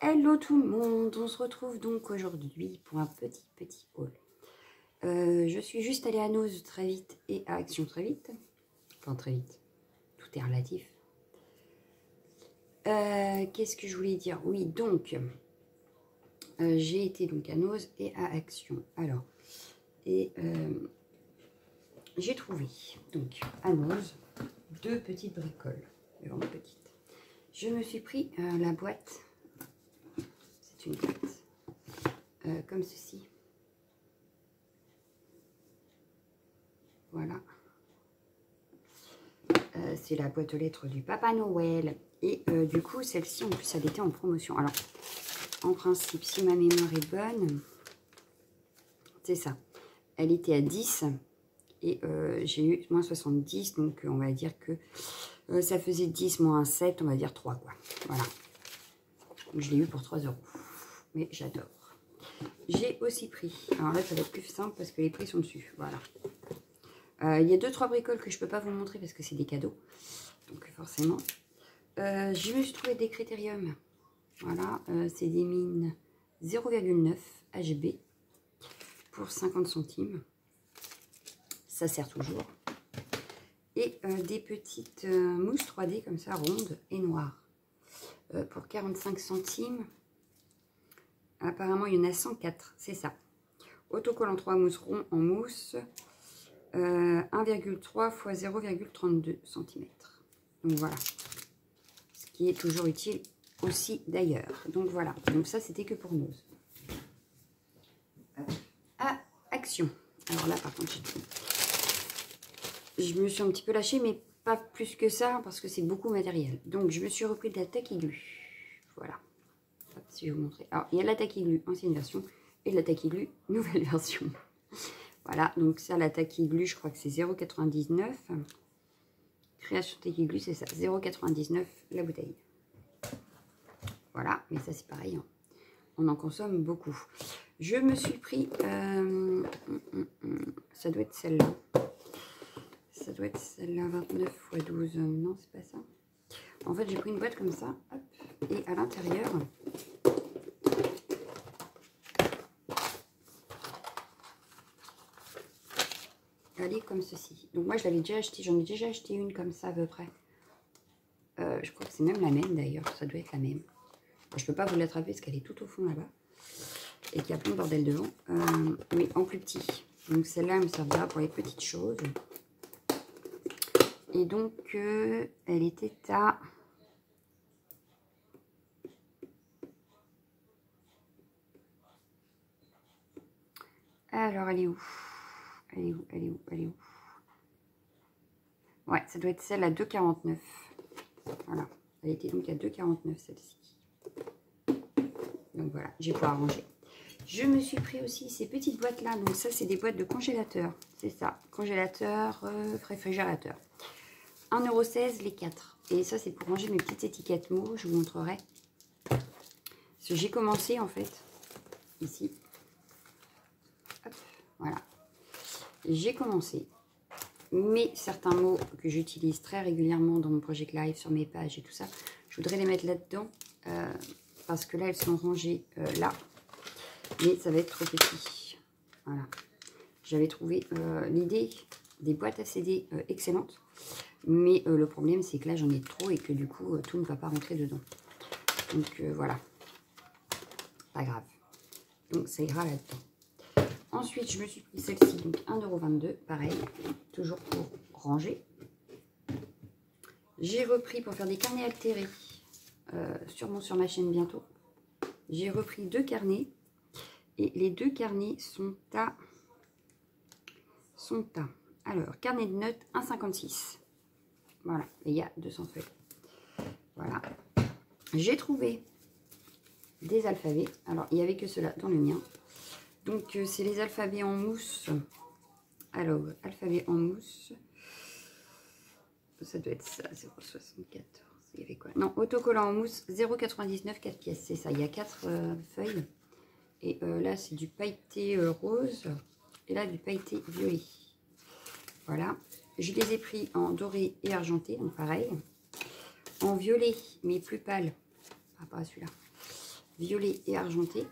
Hello tout le monde, on se retrouve donc aujourd'hui pour un petit haul. Je suis juste allée à Nose très vite et à Action très vite. Enfin très vite, tout est relatif. Qu'est-ce que je voulais dire? Oui, donc, j'ai été donc à Nose et à Action. Alors, j'ai trouvé donc à Nose deux petites bricoles, vraiment petites. Je me suis pris la boîte, c'est une boîte comme ceci. Voilà. C'est la boîte aux lettres du Papa Noël. Et du coup, celle-ci, en plus, elle était en promotion. Alors, en principe, si ma mémoire est bonne, c'est ça. Elle était à 10 et j'ai eu moins 70. Donc, on va dire que ça faisait 10 moins 7, on va dire 3, quoi. Voilà. Donc, je l'ai eu pour 3 €. Mais j'adore. J'ai aussi pris. Alors là, ça va être plus simple parce que les prix sont dessus. Voilà. Il y a 2-3 bricoles que je ne peux pas vous montrer parce que c'est des cadeaux. Donc, forcément. Je me suis trouvé des critériums. Voilà, c'est des mines 0,9 HB pour 50 centimes. Ça sert toujours. Et des petites mousses 3D comme ça, rondes et noires. Pour 45 centimes. Apparemment, il y en a 104, c'est ça. Autocollant 3 mousses ronds en mousse. 1,3 x 0,32 cm. Donc voilà. Ce qui est toujours utile aussi d'ailleurs. Donc voilà. Donc ça, c'était que pour nous. À Action. Alors là, par contre, je me suis un petit peu lâchée, mais pas plus que ça, parce que c'est beaucoup matériel. Donc, je me suis repris de la Taquiglu. Voilà. Hop, si je vais vous montrer. Alors, il y a la Taquiglu ancienne version et la Taquiglu nouvelle version. Voilà, donc ça, la Taquiglu, je crois que c'est 0,99. Création Taquiglu, c'est ça, 0,99 la bouteille. Voilà, mais ça, c'est pareil. Hein. On en consomme beaucoup. Je me suis pris... ça doit être celle-là. Ça doit être celle-là, 29 x 12. Non, c'est pas ça. En fait, j'ai pris une boîte comme ça. Hop, et à l'intérieur... elle est comme ceci. Donc moi, je l'avais déjà acheté. J'en ai déjà acheté une comme ça à peu près. Je crois que c'est même la même d'ailleurs. Ça doit être la même. Je ne peux pas vous l'attraper parce qu'elle est tout au fond là-bas. Et qu'il y a plein de bordel devant. Mais en plus petit. Donc celle-là, elle me servira pour les petites choses. Et donc, elle était à... Alors, elle est où? Elle est où? Elle est où? Elle est où? Ouais, ça doit être celle à 2,49. Voilà. Elle était donc à 2,49 celle-ci. Donc voilà, j'ai pas arrangé. Je me suis pris aussi ces petites boîtes-là. Donc ça, c'est des boîtes de congélateur. C'est ça. Congélateur, réfrigérateur. 1,16 € les 4. Et ça, c'est pour ranger mes petites étiquettes mots. Je vous montrerai. Parce que j'ai commencé, en fait, ici. Hop, voilà. J'ai commencé. Mais certains mots que j'utilise très régulièrement dans mon Project Live, sur mes pages et tout ça, je voudrais les mettre là-dedans. Parce que là, elles sont rangées là. Mais ça va être trop petit. Voilà. J'avais trouvé l'idée des boîtes à CD excellente. Mais le problème, c'est que là, j'en ai trop et que du coup, tout ne va pas rentrer dedans. Donc, voilà. Pas grave. Donc, ça ira là-dedans. Ensuite, je me suis pris celle-ci, donc 1,22 €. Pareil, toujours pour ranger. J'ai repris pour faire des carnets altérés. Sûrement sur ma chaîne bientôt. J'ai repris 2 carnets. Et les 2 carnets sont à... Alors, carnet de notes 1,56. Voilà, et il y a 200 feuilles. Voilà. J'ai trouvé des alphabets. Alors, il n'y avait que cela dans le mien. Donc, c'est les alphabets en mousse. Alors, alphabet en mousse. Ça doit être ça, 0,74. Il y avait quoi? Non, autocollant en mousse, 0,99, 4 pièces. C'est ça, il y a 4 feuilles. Et là, c'est du pailleté rose. Et là, du pailleté violet. Voilà. Je les ai pris en doré et argenté, donc pareil. En violet, mais plus pâle. Par rapport à celui-là. violet et argenté.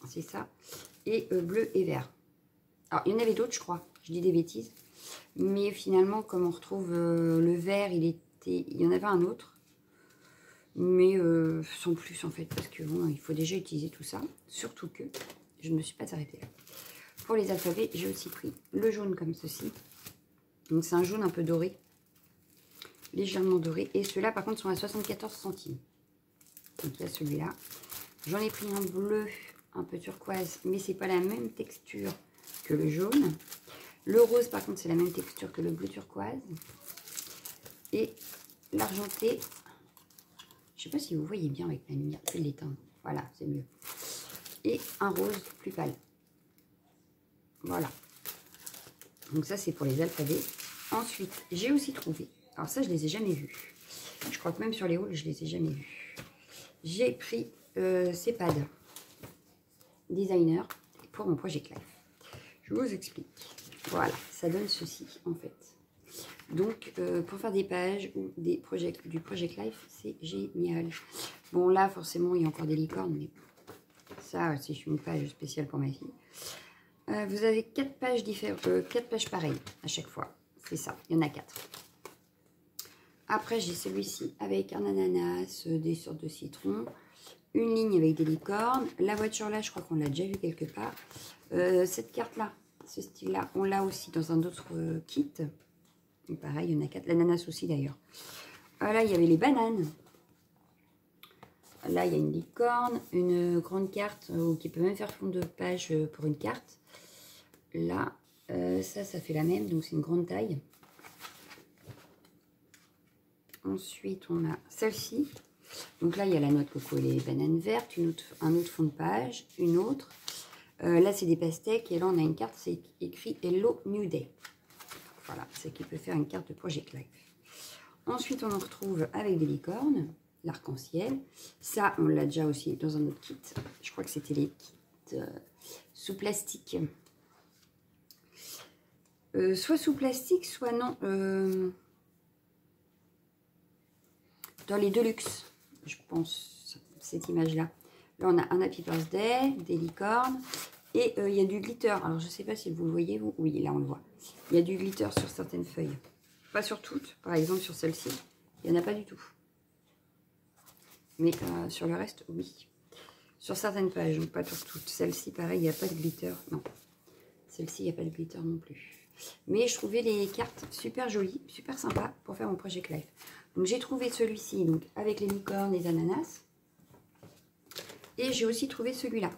C'est ça. Et bleu et vert. Alors, il y en avait d'autres, je crois. Je dis des bêtises. Mais finalement, comme on retrouve le vert, il y en avait un autre. Mais sans plus, en fait. Parce que bon, il faut déjà utiliser tout ça. Surtout que je ne me suis pas arrêtée là. Pour les alphabets, j'ai aussi pris le jaune comme ceci. Donc, c'est un jaune un peu doré. Légèrement doré. Et ceux-là, par contre, sont à 74 centimes. Donc, il y a celui-là. J'en ai pris un bleu, un peu turquoise. Mais c'est pas la même texture que le jaune. Le rose, par contre, c'est la même texture que le bleu turquoise. Et l'argenté, je sais pas si vous voyez bien avec la lumière. Je vais l'éteindre. Voilà, c'est mieux. Et un rose plus pâle. Voilà. Donc ça, c'est pour les alphabets. Ensuite, j'ai aussi trouvé. Alors ça, je les ai jamais vus. Je crois que même sur les hauls, je les ai jamais vus. J'ai pris ces pads designer pour mon Project Life. Je vous explique. Voilà, ça donne ceci en fait. Donc, pour faire des pages ou du Project Life, c'est génial. Bon, là, forcément, il y a encore des licornes, mais ça, c'est une page spéciale pour ma fille. Vous avez 4 pages différentes, 4 pages pareilles à chaque fois. C'est ça, il y en a 4. Après, j'ai celui-ci avec un ananas, des sortes de citrons, une ligne avec des licornes. La voiture là, je crois qu'on l'a déjà vu quelque part. Cette carte-là, ce style-là, on l'a aussi dans un autre kit. Et pareil, il y en a 4. L'ananas aussi d'ailleurs. Là, il y avait les bananes. Là, il y a une licorne, une grande carte qui peut même faire fond de page pour une carte. Là, ça fait la même, donc c'est une grande taille. Ensuite, on a celle-ci. Donc là, il y a la noix de coco et les bananes vertes, un autre fond de page, une autre. Là, c'est des pastèques et là, on a une carte, c'est écrit Hello New Day. Voilà, c'est qui peut faire une carte de Project Life. Ensuite, on en retrouve avec des licornes, l'arc-en-ciel. Ça, on l'a déjà aussi dans un autre kit. Je crois que c'était les kits sous plastique. Soit sous plastique, soit non. Dans les Deluxe, je pense, cette image-là. Là, on a un Happy Birthday, des licornes. Et il y a du glitter. Alors, je ne sais pas si vous le voyez, vous. Oui, là, on le voit. Il y a du glitter sur certaines feuilles. Pas sur toutes. Par exemple, sur celle-ci, il n'y en a pas du tout. Mais sur le reste, oui. Sur certaines pages, donc pas sur toutes. Celle-ci, pareil, il n'y a pas de glitter. Non. Celle-ci, il n'y a pas de glitter non plus. Mais je trouvais les cartes super jolies, super sympas pour faire mon Project Life. Donc, j'ai trouvé celui-ci donc avec les licornes, les ananas. Et j'ai aussi trouvé celui-là.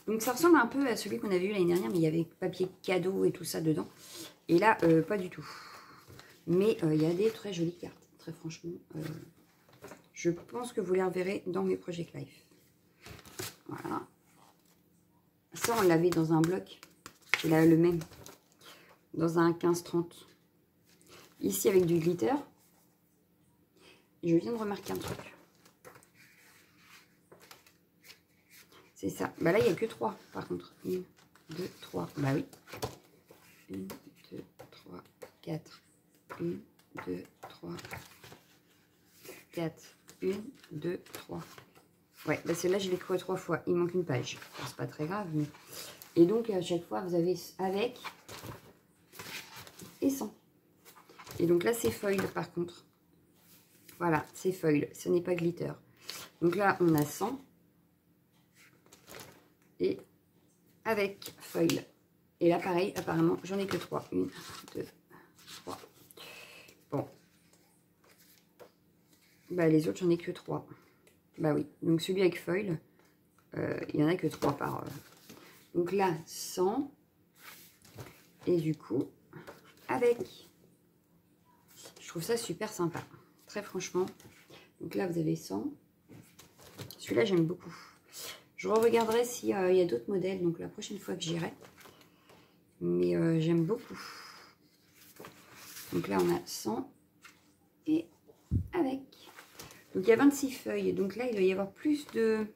Donc, ça ressemble un peu à celui qu'on avait vu l'année dernière, mais il y avait papier cadeau et tout ça dedans. Et là, pas du tout. Mais il y a des très jolies cartes. Très franchement, je pense que vous les reverrez dans mes Project Life. Voilà. Ça, on l'avait dans un bloc. C'est là le même. Dans un 15-30. Ici, avec du glitter. Je viens de remarquer un truc. C'est ça. Bah là, il n'y a que 3, par contre. 1, 2, 3. Bah oui. 1, 2, 3, 4. 1, 2, 3, 4. 1, 2, 3. Ouais, bah celle-là, je l'ai cru 3 fois. Il manque une page. C'est pas très grave. Mais... Et donc, à chaque fois, vous avez avec et sans. Et donc là, c'est foil, par contre. Voilà, c'est foil. Ce n'est pas glitter. Donc là, on a 100. Et avec foil. Et là, pareil, apparemment, j'en ai que 3. 1, 2, 3. Bon. Bah, les autres, j'en ai que 3. Bah oui. Donc, celui avec foil, il n'y en a que 3 par... Donc là, 100. Et du coup, avec. Je trouve ça super sympa. Très franchement. Donc là, vous avez 100. Celui-là, j'aime beaucoup. Je regarderai s'il y a d'autres modèles, donc la prochaine fois que j'irai. Mais j'aime beaucoup. Donc là, on a 100 et avec. Donc il y a 26 feuilles. Donc là, il doit y avoir plus de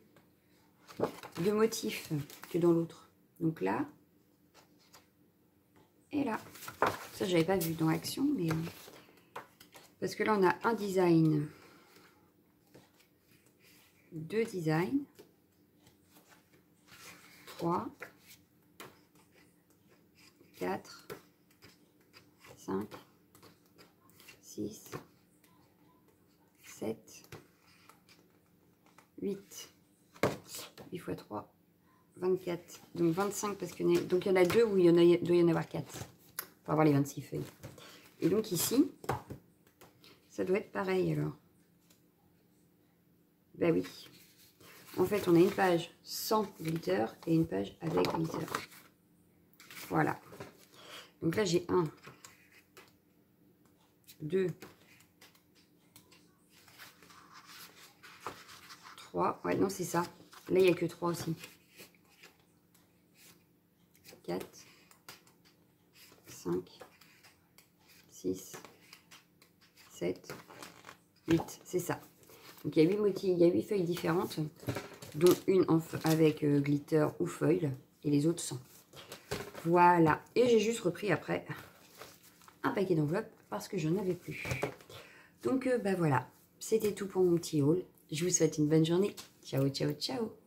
motifs que dans l'autre. Donc là et là. Ça, j'avais pas vu dans Action, mais... parce que là, on a un design. 2 designs. 3, 4, 5, 6, 7, 8. 8 x 3, 24. Donc 25 parce que donc il y en a 2 où il doit y en avoir 4 pour avoir les 26 feuilles. Et donc ici, ça doit être pareil alors. Ben oui. En fait, on a une page sans glitter et une page avec glitter. Voilà. Donc là, j'ai 1, 2, 3. Ouais, non, c'est ça. Là, il n'y a que 3 aussi. 4, 5, 6, 7, 8. C'est ça. Donc, il y a 8 motifs, il y a 8 feuilles différentes, dont une avec glitter ou foil, et les autres sans. Voilà. Et j'ai juste repris après un paquet d'enveloppes parce que je n'en avais plus. Donc, bah voilà. C'était tout pour mon petit haul. Je vous souhaite une bonne journée. Ciao, ciao, ciao.